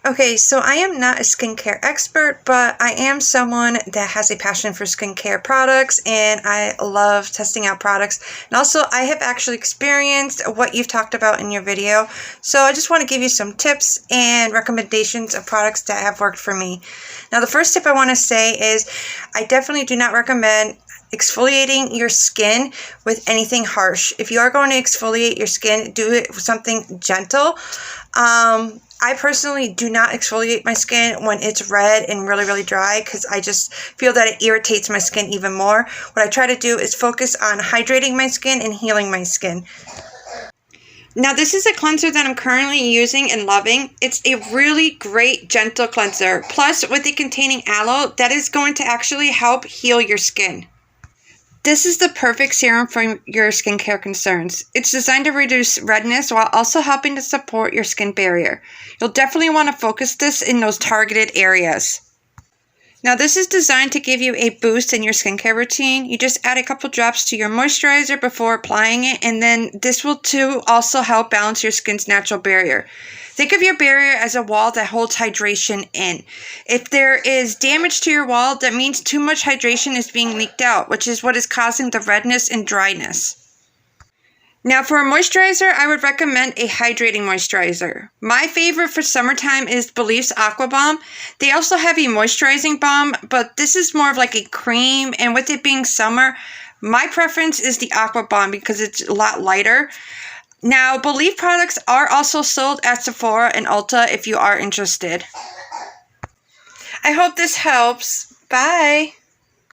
Okay, so I am not a skincare expert, but I am someone that has a passion for skincare products, and I love testing out products. And also, I have actually experienced what you've talked about in your video, so I just want to give you some tips and recommendations of products that have worked for me. Now, the first tip I want to say is I definitely do not recommend exfoliating your skin with anything harsh. If you are going to exfoliate your skin, do it with something gentle. I personally do not exfoliate my skin when it's red and really dry because I just feel that it irritates my skin even more. What I try to do is focus on hydrating my skin and healing my skin. Now, this is a cleanser that I'm currently using and loving. It's a really great gentle cleanser. Plus, with it containing aloe, that is going to actually help heal your skin. This is the perfect serum for your skincare concerns. It's designed to reduce redness while also helping to support your skin barrier. You'll definitely want to focus this in those targeted areas. Now, this is designed to give you a boost in your skincare routine. You just add a couple drops to your moisturizer before applying it, and then this will too also help balance your skin's natural barrier. Think of your barrier as a wall that holds hydration in. If there is damage to your wall, that means too much hydration is being leaked out, which is what is causing the redness and dryness. Now, for a moisturizer, I would recommend a hydrating moisturizer. My favorite for summertime is Belif's Aqua Bomb. They also have a moisturizing balm, but this is more of like a cream, and with it being summer, my preference is the Aqua Bomb because it's a lot lighter. Now, Belif products are also sold at Sephora and Ulta if you are interested. I hope this helps. Bye!